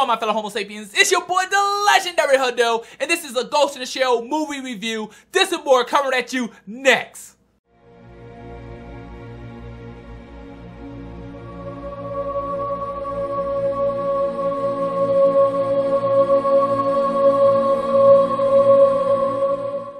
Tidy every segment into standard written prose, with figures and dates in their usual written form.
on, my fellow Homo sapiens? It's your boy, the legendary Hadou, and this is a Ghost in the Shell movie review. This and more coming at you next.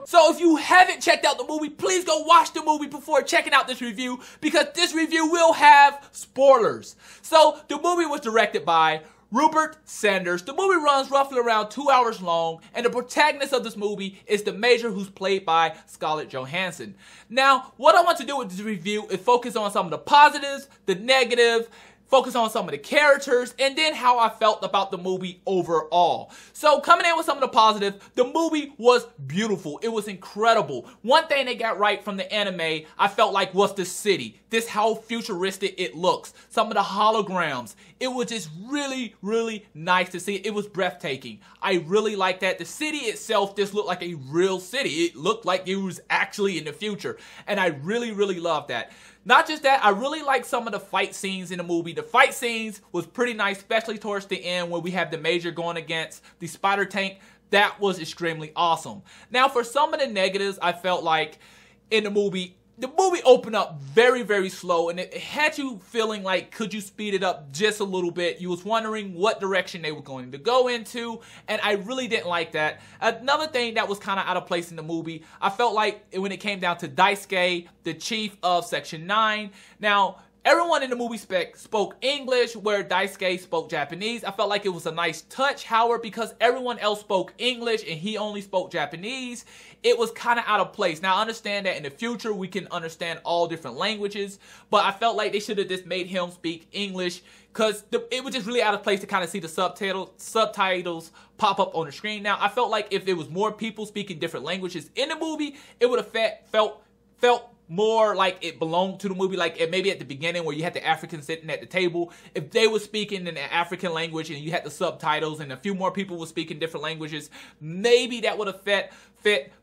So if you haven't checked out the movie, please go watch the movie before checking out this review, because this review will have spoilers. So the movie was directed by Rupert Sanders. The movie runs roughly around 2 hours long, and the protagonist of this movie is the Major, who's played by Scarlett Johansson. Now, what I want to do with this review is focus on some of the positives, the negative, focus on some of the characters, and then how I felt about the movie overall. So coming in with some of the positives, the movie was beautiful. It was incredible. One thing they got right from the anime, I felt like, was the city. This how futuristic it looks. Some of the holograms. It was just really, really nice to see. It was breathtaking. I really liked that. The city itself just looked like a real city. It looked like it was actually in the future. And I really, really loved that. Not just that, I really like some of the fight scenes in the movie. The fight scenes was pretty nice, especially towards the end where we have the Major going against the spider tank. That was extremely awesome. Now, for some of the negatives, I felt like in the movie opened up very, very slow, and it had you feeling like, could you speed it up just a little bit? You was wondering what direction they were going to go into, and I really didn't like that. Another thing that was kind of out of place in the movie, I felt like when it came down to Daisuke, the chief of Section 9. Now, everyone in the movie spoke English, where Daisuke spoke Japanese. I felt like it was a nice touch. However, because everyone else spoke English and he only spoke Japanese, it was kind of out of place. Now, I understand that in the future we can understand all different languages, but I felt like they should have just made him speak English, because it was just really out of place to kind of see the subtitles pop up on the screen. Now, I felt like if there was more people speaking different languages in the movie, it would have felt more like it belonged to the movie. Like maybe at the beginning where you had the Africans sitting at the table, if they were speaking in the African language and you had the subtitles and a few more people were speaking different languages, maybe that would have fit,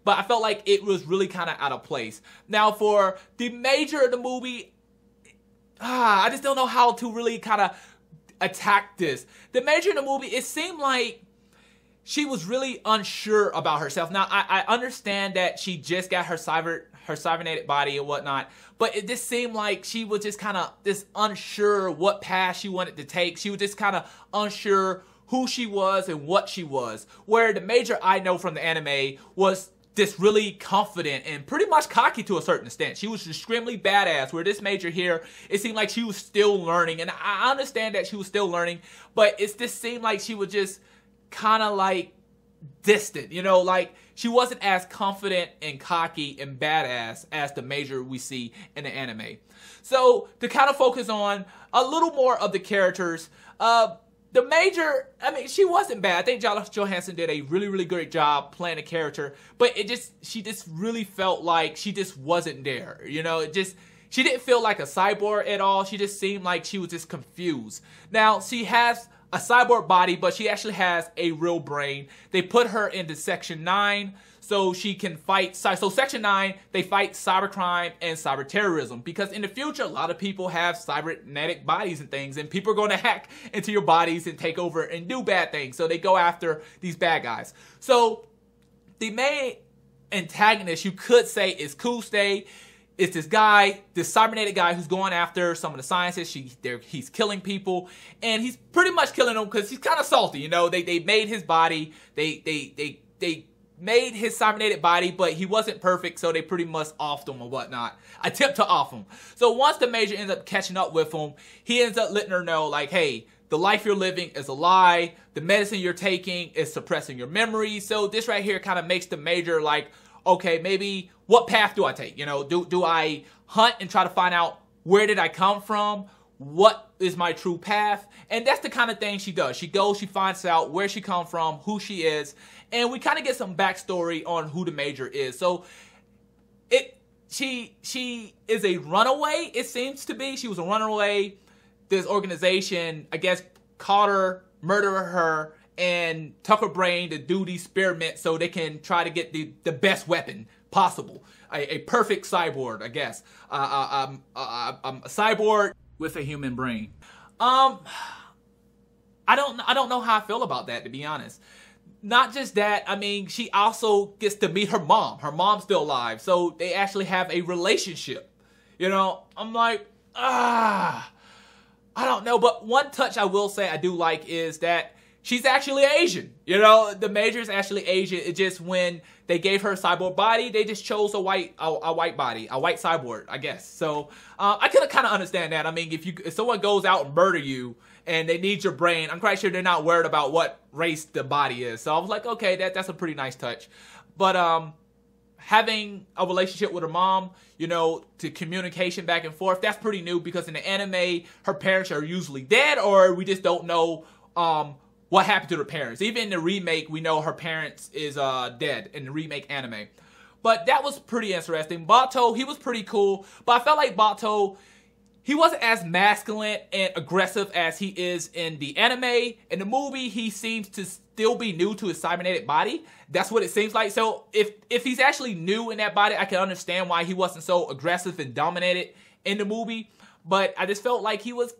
but I felt like it was really kind of out of place. Now, for the Major of the movie, I just don't know how to really kind of attack this. The Major in the movie, it seemed like she was really unsure about herself. Now, I understand that she just got her cybernetic body and whatnot, but it just seemed like she was just kind of this unsure what path she wanted to take. She was just kind of unsure who she was and what she was. Where the Major, I know from the anime, was just really confident and pretty much cocky to a certain extent. She was extremely badass, where this Major here, it seemed like she was still learning. And I understand that she was still learning, but it just seemed like she was just kind of like distant, you know, like she wasn't as confident and cocky and badass as the Major we see in the anime. So to kind of focus on a little more of the characters, the Major, I mean, she wasn't bad. I think Johansson did a really, really great job playing the character, but she just really felt like she just wasn't there, you know. She didn't feel like a cyborg at all. She just seemed like she was just confused. Now, she has a cyborg body, but she actually has a real brain. They put her into Section 9 so she can fight. So Section 9, they fight cybercrime and cyber terrorism, because in the future, a lot of people have cybernetic bodies and things, and people are going to hack into your bodies and take over and do bad things. So they go after these bad guys. So the main antagonist, you could say, is Kusuke. It's this guy, this cybernetic guy who's going after some of the scientists. He's killing people, and he's pretty much killing them because he's kind of salty, you know. They made his body, they made his cybernetic body, but he wasn't perfect, so they pretty much offed him or whatnot. Attempt to off him. So once the Major ends up catching up with him, he ends up letting her know, like, hey, the life you're living is a lie. The medicine you're taking is suppressing your memories. So this right here kind of makes the Major like, okay, maybe what path do I take? You know, do I hunt and try to find out where did I come from? What is my true path? And that's the kind of thing she does. She goes, she finds out where she come from, who she is, and we kind of get some backstory on who the Major is. So she is a runaway, it seems to be. She was a runaway. This organization, I guess, caught her, murdered her, and tuck her brain to do these experiments so they can try to get the best weapon possible. A perfect cyborg, I guess. A cyborg with a human brain. I don't know how I feel about that, to be honest. Not just that, I mean, she also gets to meet her mom. Her mom's still alive, so they actually have a relationship. You know, I'm like, I don't know. But one touch I will say I do like is that she's actually Asian. You know, the Major is actually Asian. It's just when they gave her a cyborg body, they just chose a white body, a white cyborg, I guess. So I could kind of understand that. I mean, if someone goes out and murder you and they need your brain, I'm quite sure they're not worried about what race the body is. So I was like, okay, that's a pretty nice touch. But having a relationship with her mom, you know, to communication back and forth, that's pretty new, because in the anime, her parents are usually dead, or we just don't know what happened to her parents. Even in the remake, we know her parents is dead in the remake anime. But that was pretty interesting. Bato, he was pretty cool, but I felt like Bato, he wasn't as masculine and aggressive as he is in the anime. In the movie, he seems to still be new to his cybernetic body. That's what it seems like. So if he's actually new in that body, I can understand why he wasn't so aggressive and dominated in the movie. But I just felt like he was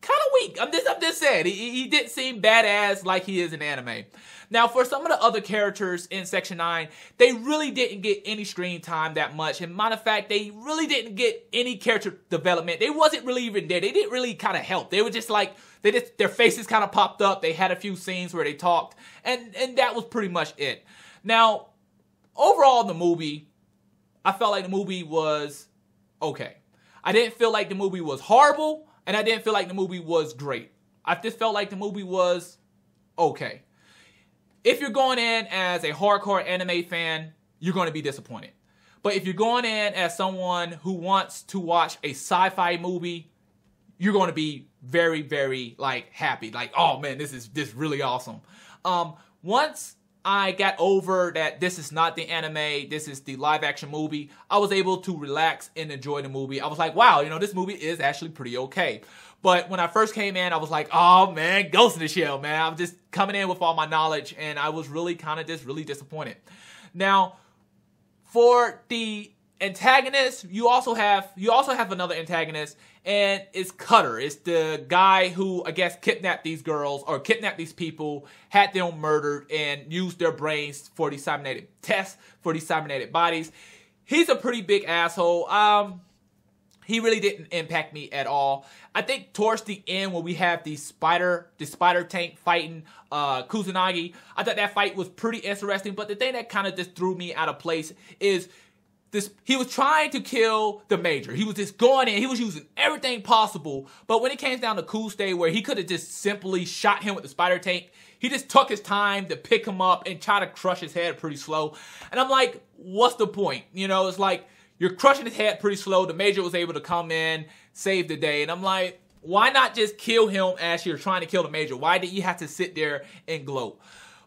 kind of weak. I'm just saying. He didn't seem badass like he is in anime. Now, for some of the other characters in Section 9, they really didn't get any screen time that much. And matter of fact, they really didn't get any character development. They wasn't really even there. They didn't really kind of help. They were just like, their faces kind of popped up. They had a few scenes where they talked. And that was pretty much it. Now, overall in the movie, I felt like the movie was okay. I didn't feel like the movie was horrible, and I didn't feel like the movie was great. I just felt like the movie was okay. If you're going in as a hardcore anime fan, you're going to be disappointed. But if you're going in as someone who wants to watch a sci-fi movie, you're going to be very, very like happy. Like, oh man, this is really awesome. Once I got over that this is not the anime, this is the live action movie, I was able to relax and enjoy the movie. I was like, wow, you know, this movie is actually pretty okay. But when I first came in, I was like, oh man, Ghost in the Shell, man. I'm just coming in with all my knowledge, and I was really kind of just really disappointed. Now, for the antagonist, you also have another antagonist, and it's Cutter. It's the guy who, I guess, kidnapped these girls, or kidnapped these people, had them murdered, and used their brains for these cybernetic tests, for these cybernetic bodies. He's a pretty big asshole. He really didn't impact me at all. I think towards the end, when we have the spider tank fighting Kusanagi, I thought that fight was pretty interesting. But the thing that kind of just threw me out of place is this: he was trying to kill the Major. He was just going in. He was using everything possible. But when it came down to Kusuke, where he could have just simply shot him with the spider tank, he just took his time to pick him up and try to crush his head pretty slow. And I'm like, what's the point? You know, it's like, you're crushing his head pretty slow. The Major was able to come in, save the day. And I'm like, why not just kill him as you're trying to kill the Major? Why did you have to sit there and gloat?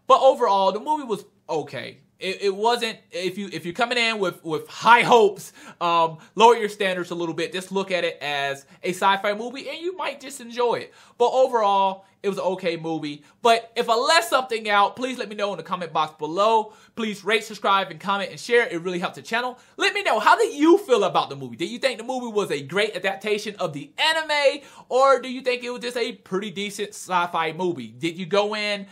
But overall, the movie was okay. It wasn't, if you're coming in with high hopes, lower your standards a little bit. Just look at it as a sci-fi movie and you might just enjoy it. But overall, it was an okay movie. But if I left something out, please let me know in the comment box below. Please rate, subscribe, and comment and share. It really helps the channel. Let me know, how did you feel about the movie? Did you think the movie was a great adaptation of the anime? Or do you think it was just a pretty decent sci-fi movie? Did you go in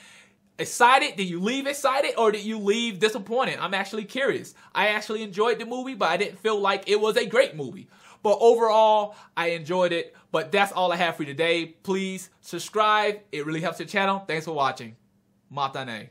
excited? Did you leave excited, or did you leave disappointed? I'm actually curious. I actually enjoyed the movie, but I didn't feel like it was a great movie. But overall, I enjoyed it. But that's all I have for you today. Please subscribe. It really helps the channel. Thanks for watching. Matane.